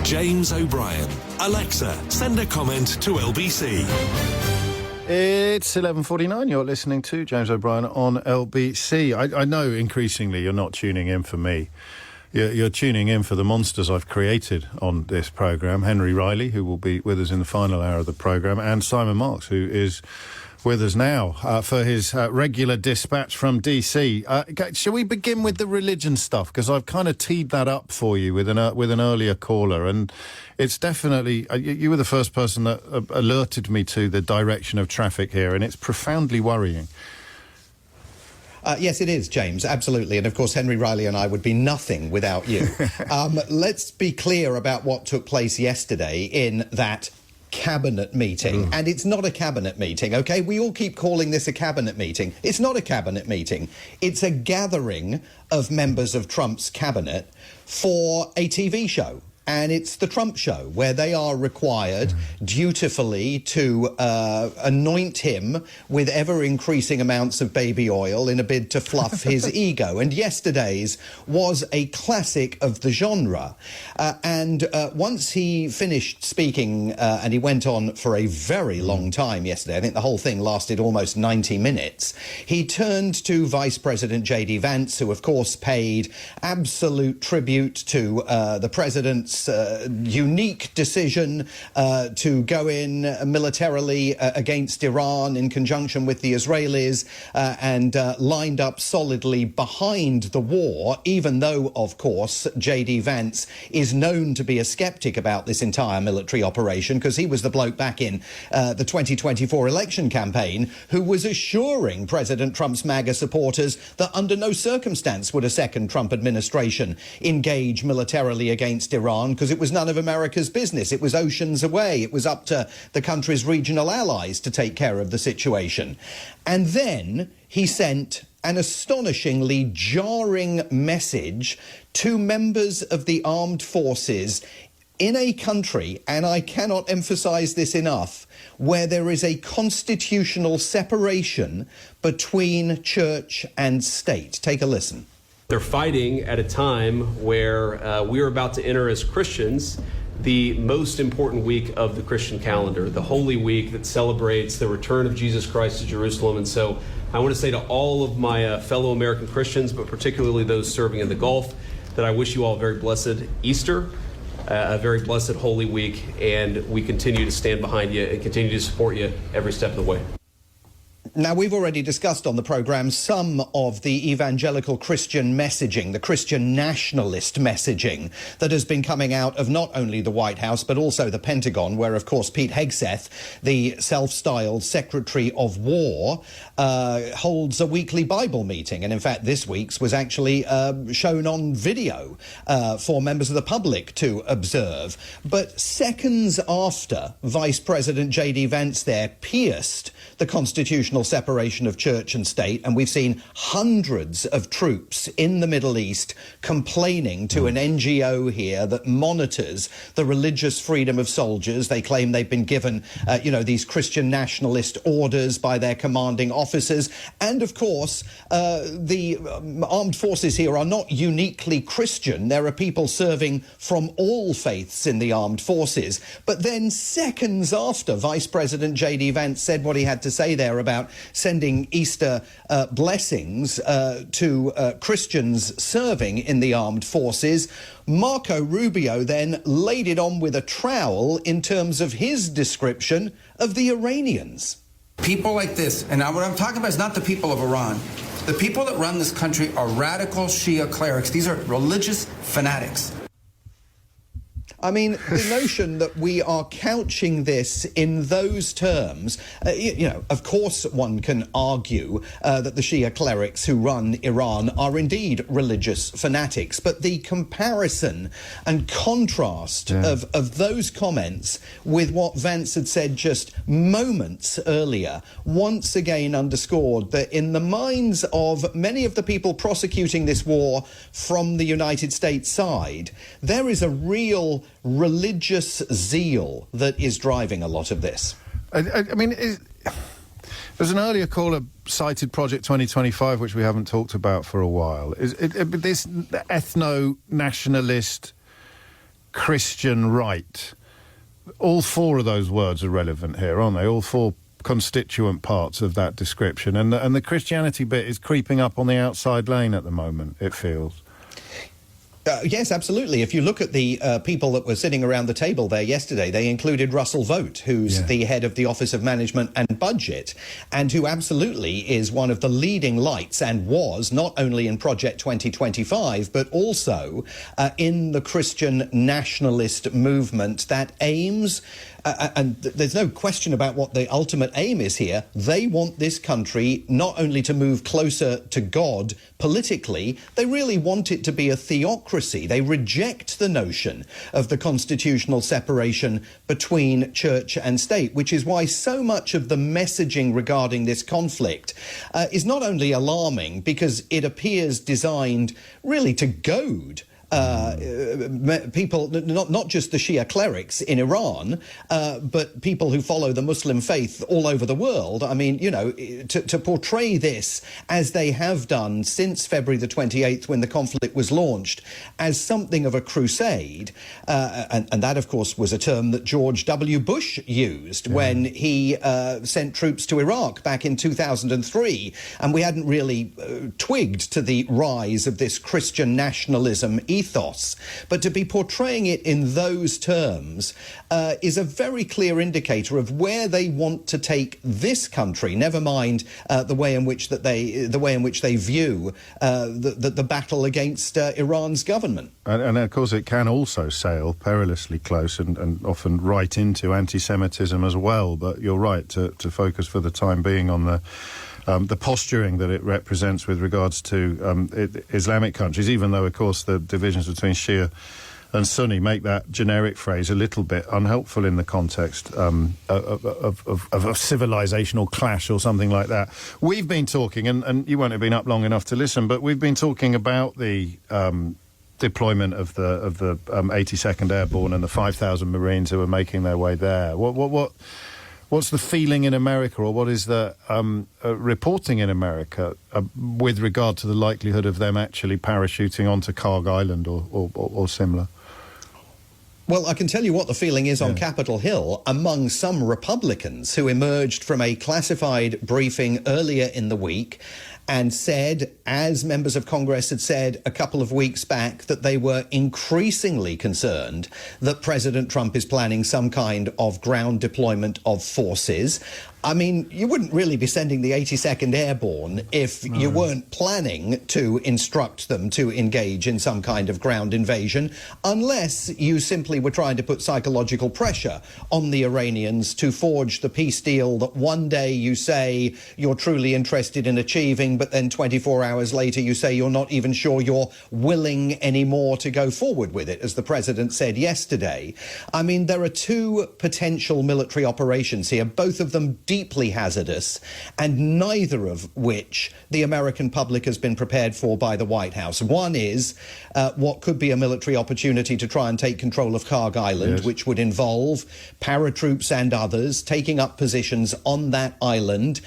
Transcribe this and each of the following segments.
James O'Brien. Alexa, send a comment to LBC. It's 11:49. You're listening to James O'Brien on LBC. I know increasingly you're not tuning in for me. You're tuning in for the monsters I've created on this programme. Henry Riley, who will be with us in the final hour of the programme, and Simon Marks, who is with us now for his regular dispatch from DC. Shall we begin with the religion stuff? Because I've kind of teed that up for you with an earlier caller, and it's definitely... you were the first person that alerted me to the direction of traffic here, and it's profoundly worrying. Yes, it is, James, absolutely. And, of course, Henry Riley and I would be nothing without you. Let's be clear about what took place yesterday in that cabinet meeting. And it's not a cabinet meeting, OK? We all keep calling this a cabinet meeting. It's not a cabinet meeting. It's a gathering of members of Trump's cabinet for a TV show. And it's the Trump show, where they are required dutifully to anoint him with ever-increasing amounts of baby oil in a bid to fluff his ego. And yesterday's was a classic of the genre. And once he finished speaking, and he went on for a very long time yesterday, I think the whole thing lasted almost 90 minutes, he turned to Vice President J.D. Vance, who, of course, paid absolute tribute to the president's unique decision to go in militarily against Iran in conjunction with the Israelis and lined up solidly behind the war, even though, of course, J.D. Vance is known to be a skeptic about this entire military operation, because he was the bloke back in the 2024 election campaign who was assuring President Trump's MAGA supporters that under no circumstance would a second Trump administration engage militarily against Iran, because it was none of America's business. It was oceans away. It was up to the country's regional allies to take care of the situation. And then he sent an astonishingly jarring message to members of the armed forces in a country, and I cannot emphasize this enough, where there is a constitutional separation between church and state. Take a listen. They're fighting at a time where we're about to enter as Christians the most important week of the Christian calendar, the Holy Week that celebrates the return of Jesus Christ to Jerusalem. And so I want to say to all of my fellow American Christians, but particularly those serving in the Gulf, that I wish you all a very blessed Easter, a very blessed Holy Week, and we continue to stand behind you and continue to support you every step of the way. Now, we've already discussed on the programme some of the evangelical Christian messaging, the Christian nationalist messaging that has been coming out of not only the White House, but also the Pentagon, where, of course, Pete Hegseth, the self-styled Secretary of War, holds a weekly Bible meeting. And, in fact, this week's was actually shown on video for members of the public to observe. But seconds after Vice President J.D. Vance there pierced the constitutional separation of church and state, and we've seen hundreds of troops in the Middle East complaining to an NGO here that monitors the religious freedom of soldiers. They claim they've been given, these Christian nationalist orders by their commanding officers. And, of course, the armed forces here are not uniquely Christian. There are people serving from all faiths in the armed forces. But then seconds after Vice President J.D. Vance said what he had to say there about sending Easter blessings to Christians serving in the armed forces, Marco Rubio then laid it on with a trowel in terms of his description of the Iranians. People like this, and what I'm talking about is not the people of Iran. The people that run this country are radical Shia clerics. These are religious fanatics. I mean, the notion that we are couching this in those terms, of course one can argue that the Shia clerics who run Iran are indeed religious fanatics, but the comparison and contrast of those comments with what Vance had said just moments earlier once again underscored that in the minds of many of the people prosecuting this war from the United States side, there is a real religious zeal that is driving a lot of this. I mean, there's an earlier caller cited Project 2025, which we haven't talked about for a while. This ethno-nationalist Christian right. All four of those words are relevant here, aren't they? All four constituent parts of that description. And the Christianity bit is creeping up on the outside lane at the moment, it feels. Yes, absolutely. If you look at the people that were sitting around the table there yesterday, they included Russell Vogt, who's the head of the Office of Management and Budget, and who absolutely is one of the leading lights and was not only in Project 2025, but also in the Christian nationalist movement that aims and there's no question about what the ultimate aim is here. They want this country not only to move closer to God politically, they really want it to be a theocracy. They reject the notion of the constitutional separation between church and state, which is why so much of the messaging regarding this conflict is not only alarming because it appears designed really to goad people, not just the Shia clerics in Iran, but people who follow the Muslim faith all over the world. I mean, you know, to portray this as they have done since February the 28th when the conflict was launched as something of a crusade, and that, of course, was a term that George W. Bush used when he sent troops to Iraq back in 2003, and we hadn't really twigged to the rise of this Christian nationalism ethos. But to be portraying it in those terms is a very clear indicator of where they want to take this country. Never mind the way in which they view the battle against Iran's government. And of course, it can also sail perilously close and often right into anti-Semitism as well. But you're right to focus for the time being on the posturing that it represents with regards to Islamic countries, even though, of course, the divisions between Shia and Sunni make that generic phrase a little bit unhelpful in the context of civilizational clash or something like that. We've been talking, and you won't have been up long enough to listen, but we've been talking about the deployment of the 82nd Airborne and the 5,000 Marines who are making their way there. What's the feeling in America, or what is the reporting in America with regard to the likelihood of them actually parachuting onto Carg Island or similar? Well, I can tell you what the feeling is on Capitol Hill among some Republicans who emerged from a classified briefing earlier in the week and said, as members of Congress had said a couple of weeks back, that they were increasingly concerned that President Trump is planning some kind of ground deployment of forces. I mean, you wouldn't really be sending the 82nd Airborne if you weren't planning to instruct them to engage in some kind of ground invasion, unless you simply were trying to put psychological pressure on the Iranians to forge the peace deal that one day you say you're truly interested in achieving, but then 24 hours later you say you're not even sure you're willing anymore to go forward with it, as the president said yesterday. I mean, there are two potential military operations here, both of them deeply hazardous, and neither of which the American public has been prepared for by the White House. One is what could be a military opportunity to try and take control of Carg Island, which would involve paratroops and others taking up positions on that island,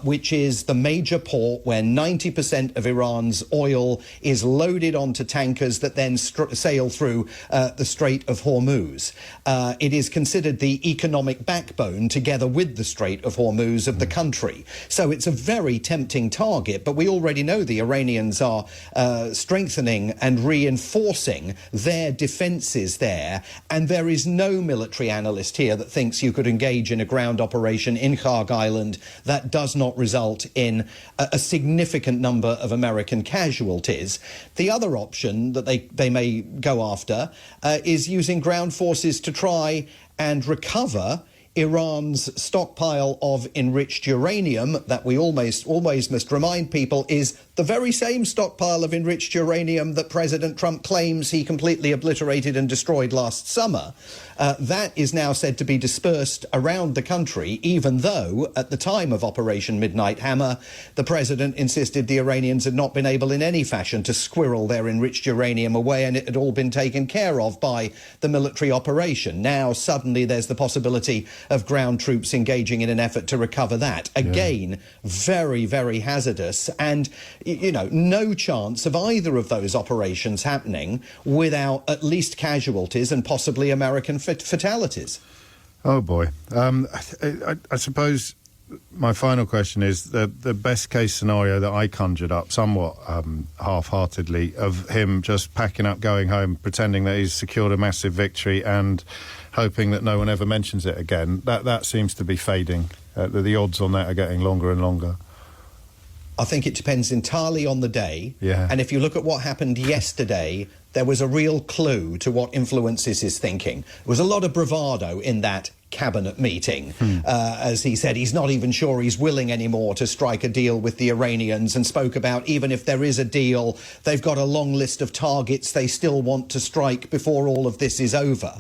which is the major port where 90% of Iran's oil is loaded onto tankers that then sail through the Strait of Hormuz. It is considered the economic backbone, together with the Strait of Hormuz, of the country. So it's a very tempting target, but we already know the Iranians are strengthening and reinforcing their defences there, and there is no military analyst here that thinks you could engage in a ground operation in Carg Island that does not result in a significant number of American casualties. The other option that they may go after is using ground forces to try and recover Iran's stockpile of enriched uranium that we always must remind people is the very same stockpile of enriched uranium that President Trump claims he completely obliterated and destroyed last summer. That is now said to be dispersed around the country, even though at the time of Operation Midnight Hammer, the president insisted the Iranians had not been able in any fashion to squirrel their enriched uranium away, and it had all been taken care of by the military operation. Now suddenly there's the possibility of ground troops engaging in an effort to recover that. Again, very, very hazardous, and, you know, no chance of either of those operations happening without at least casualties and possibly American fatalities. Oh, boy. I suppose my final question is the best case scenario that I conjured up somewhat half-heartedly of him just packing up, going home, pretending that he's secured a massive victory and hoping that no one ever mentions it again. That seems to be fading. The odds on that are getting longer and longer. I think it depends entirely on the day. Yeah. And if you look at what happened yesterday, there was a real clue to what influences his thinking. There was a lot of bravado in that cabinet meeting. As he said, he's not even sure he's willing anymore to strike a deal with the Iranians, and spoke about even if there is a deal, they've got a long list of targets they still want to strike before all of this is over.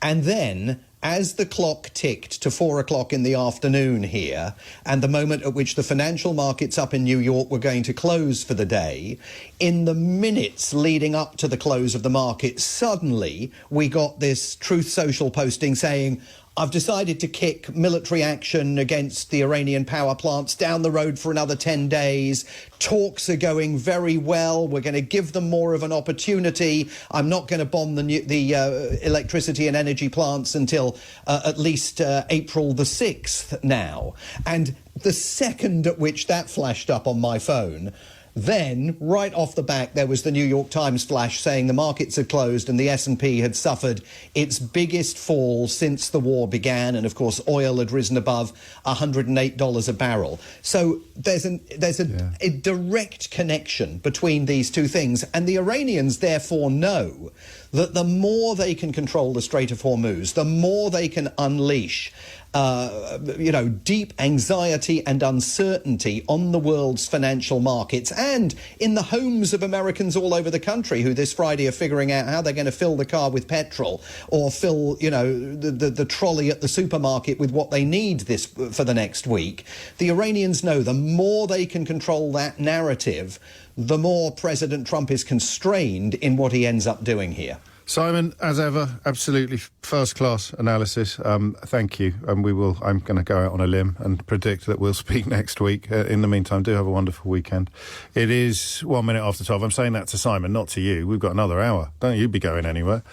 And then, as the clock ticked to 4 o'clock in the afternoon here, and the moment at which the financial markets up in New York were going to close for the day, in the minutes leading up to the close of the market, suddenly we got this Truth Social posting saying, I've decided to kick military action against the Iranian power plants down the road for another 10 days. Talks are going very well. We're going to give them more of an opportunity. I'm not going to bomb the electricity and energy plants until at least April the 6th now. And the second at which that flashed up on my phone, then, right off the back, there was the New York Times flash saying the markets had closed and the S&P had suffered its biggest fall since the war began, and of course oil had risen above $108 a barrel. So there's a direct connection between these two things, and the Iranians therefore know that the more they can control the Strait of Hormuz, the more they can unleash deep anxiety and uncertainty on the world's financial markets and in the homes of Americans all over the country who this Friday are figuring out how they're going to fill the car with petrol or fill, the trolley at the supermarket with what they need for the next week. The Iranians know the more they can control that narrative, the more President Trump is constrained in what he ends up doing here. Simon, as ever, absolutely first-class analysis. Thank you. And I'm going to go out on a limb and predict that we'll speak next week. In the meantime, do have a wonderful weekend. It is 1 minute after 12. I'm saying that to Simon, not to you. We've got another hour. Don't you be going anywhere.